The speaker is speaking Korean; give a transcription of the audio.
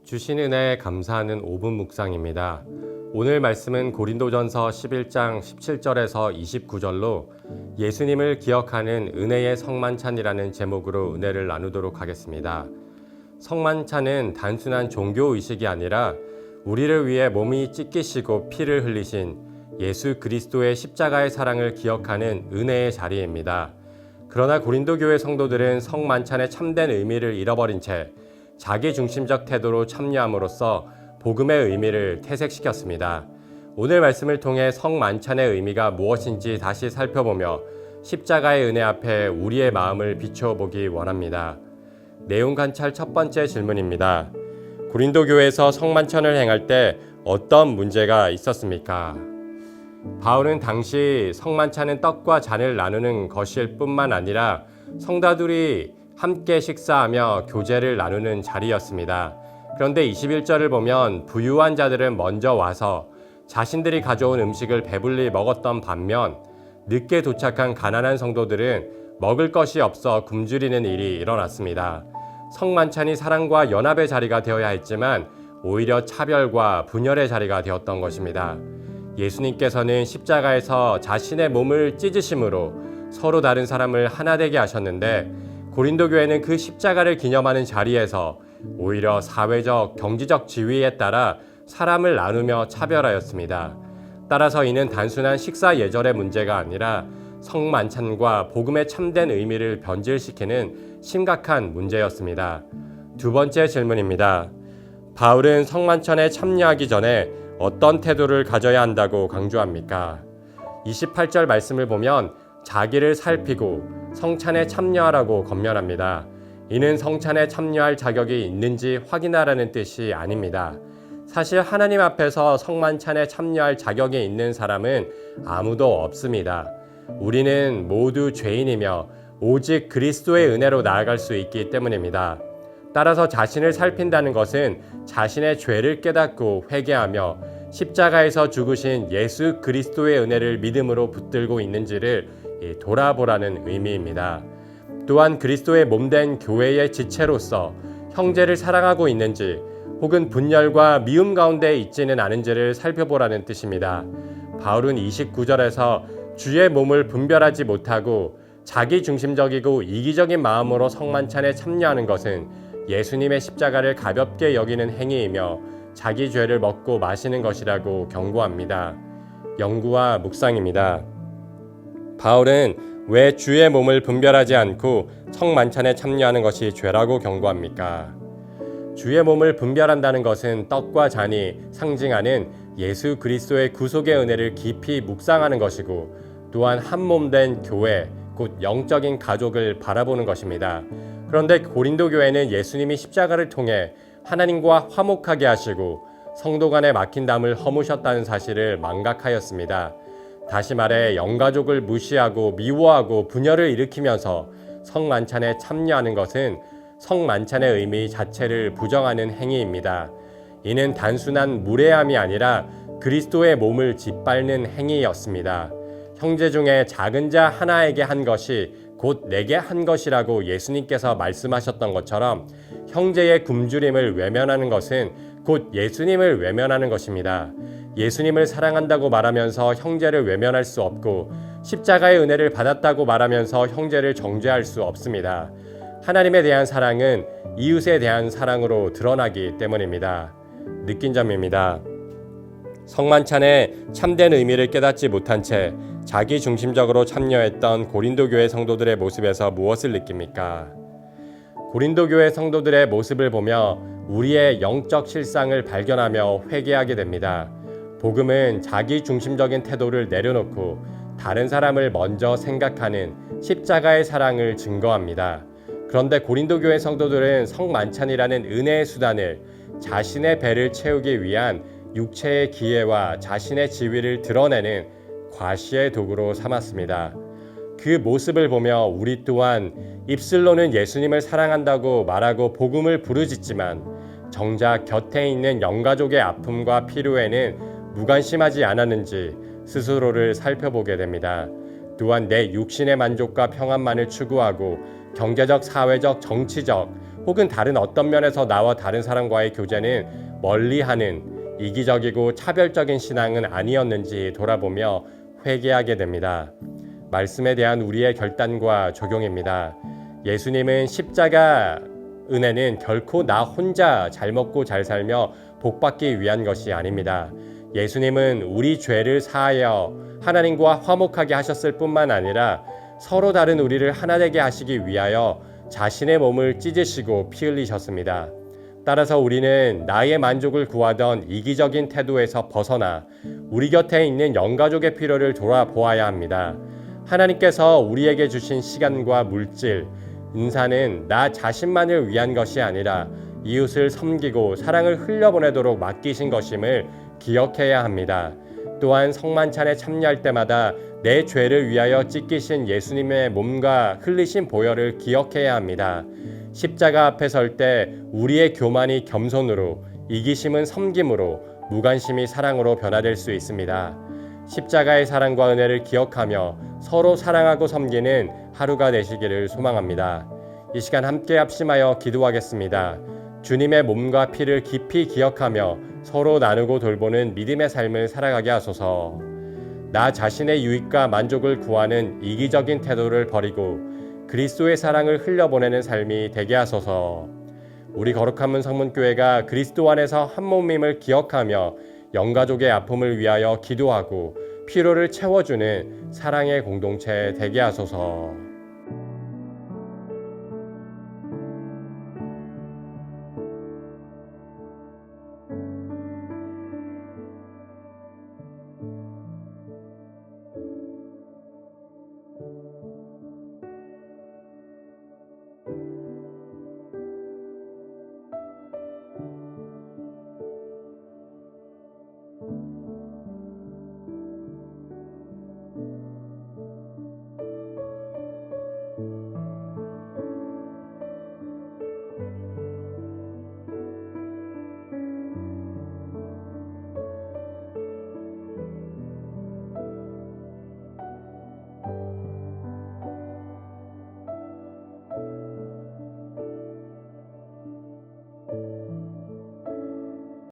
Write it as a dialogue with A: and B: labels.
A: 주신 은혜에 감사하는 5분 묵상입니다. 오늘 말씀은 고린도전서 11장 17절에서 29절로 예수님을 기억하는 은혜의 성만찬이라는 제목으로 은혜를 나누도록 하겠습니다. 성만찬은 단순한 종교의식이 아니라 우리를 위해 몸이 찢기시고 피를 흘리신 예수 그리스도의 십자가의 사랑을 기억하는 은혜의 자리입니다. 그러나 고린도 교회 성도들은 성만찬의 참된 의미를 잃어버린 채 자기 중심적 태도로 참여함으로써 복음의 의미를 퇴색시켰습니다. 오늘 말씀을 통해 성만찬의 의미가 무엇인지 다시 살펴보며 십자가의 은혜 앞에 우리의 마음을 비춰보기 원합니다. 내용 관찰 첫 번째 질문입니다. 고린도 교회에서 성만찬을 행할 때 어떤 문제가 있었습니까? 바울은 당시 성만찬은 떡과 잔을 나누는 것일 뿐만 아니라 성도들이 함께 식사하며 교제를 나누는 자리였습니다. 그런데 21절을 보면 부유한 자들은 먼저 와서 자신들이 가져온 음식을 배불리 먹었던 반면 늦게 도착한 가난한 성도들은 먹을 것이 없어 굶주리는 일이 일어났습니다. 성만찬이 사랑과 연합의 자리가 되어야 했지만 오히려 차별과 분열의 자리가 되었던 것입니다. 예수님께서는 십자가에서 자신의 몸을 찢으심으로 서로 다른 사람을 하나 되게 하셨는데 고린도 교회는 그 십자가를 기념하는 자리에서 오히려 사회적, 경제적 지위에 따라 사람을 나누며 차별하였습니다. 따라서 이는 단순한 식사 예절의 문제가 아니라 성만찬과 복음의 참된 의미를 변질시키는 심각한 문제였습니다. 두 번째 질문입니다. 바울은 성만찬에 참여하기 전에 어떤 태도를 가져야 한다고 강조합니까? 28절 말씀을 보면 자기를 살피고 성찬에 참여하라고 권면합니다. 이는 성찬에 참여할 자격이 있는지 확인하라는 뜻이 아닙니다. 사실 하나님 앞에서 성만찬에 참여할 자격이 있는 사람은 아무도 없습니다. 우리는 모두 죄인이며 오직 그리스도의 은혜로 나아갈 수 있기 때문입니다. 따라서 자신을 살핀다는 것은 자신의 죄를 깨닫고 회개하며 십자가에서 죽으신 예수 그리스도의 은혜를 믿음으로 붙들고 있는지를 돌아보라는 의미입니다. 또한 그리스도의 몸된 교회의 지체로서 형제를 사랑하고 있는지 혹은 분열과 미움 가운데 있지는 않은지를 살펴보라는 뜻입니다. 바울은 29절에서 주의 몸을 분별하지 못하고 자기 중심적이고 이기적인 마음으로 성만찬에 참여하는 것은 예수님의 십자가를 가볍게 여기는 행위이며 자기 죄를 먹고 마시는 것이라고 경고합니다. 연구와 묵상입니다. 바울은 왜 주의 몸을 분별하지 않고 성만찬에 참여하는 것이 죄라고 경고합니까? 주의 몸을 분별한다는 것은 떡과 잔이 상징하는 예수 그리스도의 구속의 은혜를 깊이 묵상하는 것이고 또한 한 몸 된 교회, 곧 영적인 가족을 바라보는 것입니다. 그런데 고린도 교회는 예수님이 십자가를 통해 하나님과 화목하게 하시고 성도 간의 막힌 담을 허무셨다는 사실을 망각하였습니다. 다시 말해 영가족을 무시하고 미워하고 분열을 일으키면서 성만찬에 참여하는 것은 성만찬의 의미 자체를 부정하는 행위입니다. 이는 단순한 무례함이 아니라 그리스도의 몸을 짓밟는 행위였습니다. 형제 중에 작은 자 하나에게 한 것이 곧 내게 한 것이라고 예수님께서 말씀하셨던 것처럼 형제의 굶주림을 외면하는 것은 곧 예수님을 외면하는 것입니다. 예수님을 사랑한다고 말하면서 형제를 외면할 수 없고 십자가의 은혜를 받았다고 말하면서 형제를 정죄할 수 없습니다. 하나님에 대한 사랑은 이웃에 대한 사랑으로 드러나기 때문입니다. 느낀 점입니다. 성만찬에 참된 의미를 깨닫지 못한 채 자기 중심적으로 참여했던 고린도 교회 성도들의 모습에서 무엇을 느낍니까? 고린도 교회 성도들의 모습을 보며 우리의 영적 실상을 발견하며 회개하게 됩니다. 복음은 자기 중심적인 태도를 내려놓고 다른 사람을 먼저 생각하는 십자가의 사랑을 증거합니다. 그런데 고린도 교회 성도들은 성만찬이라는 은혜의 수단을 자신의 배를 채우기 위한 육체의 기회와 자신의 지위를 드러내는 과시의 도구로 삼았습니다. 그 모습을 보며 우리 또한 입술로는 예수님을 사랑한다고 말하고 복음을 부르짖지만 정작 곁에 있는 영가족의 아픔과 필요에는 무관심하지 않았는지 스스로를 살펴보게 됩니다. 또한 내 육신의 만족과 평안만을 추구하고 경제적, 사회적, 정치적 혹은 다른 어떤 면에서 나와 다른 사람과의 교제는 멀리하는 이기적이고 차별적인 신앙은 아니었는지 돌아보며 회개하게 됩니다. 말씀에 대한 우리의 결단과 적용입니다. 예수님은 십자가 은혜는 결코 나 혼자 잘 먹고 잘 살며 복받기 위한 것이 아닙니다. 예수님은 우리 죄를 사하여 하나님과 화목하게 하셨을 뿐만 아니라 서로 다른 우리를 하나 되게 하시기 위하여 자신의 몸을 찢으시고 피 흘리셨습니다. 따라서 우리는 나의 만족을 구하던 이기적인 태도에서 벗어나 우리 곁에 있는 영가족의 필요를 돌아보아야 합니다. 하나님께서 우리에게 주신 시간과 물질, 은사는 나 자신만을 위한 것이 아니라 이웃을 섬기고 사랑을 흘려보내도록 맡기신 것임을 기억해야 합니다. 또한 성만찬에 참여할 때마다 내 죄를 위하여 찢기신 예수님의 몸과 흘리신 보혈을 기억해야 합니다. 십자가 앞에 설 때 우리의 교만이 겸손으로, 이기심은 섬김으로, 무관심이 사랑으로 변화될 수 있습니다. 십자가의 사랑과 은혜를 기억하며 서로 사랑하고 섬기는 하루가 되시기를 소망합니다. 이 시간 함께 합심하여 기도하겠습니다. 주님의 몸과 피를 깊이 기억하며 서로 나누고 돌보는 믿음의 삶을 살아가게 하소서. 나 자신의 유익과 만족을 구하는 이기적인 태도를 버리고 그리스도의 사랑을 흘려보내는 삶이 되게 하소서. 우리 거룩한 문 성문교회가 그리스도 안에서 한 몸임을 기억하며 영가족의 아픔을 위하여 기도하고 피로를 채워주는 사랑의 공동체 되게 하소서.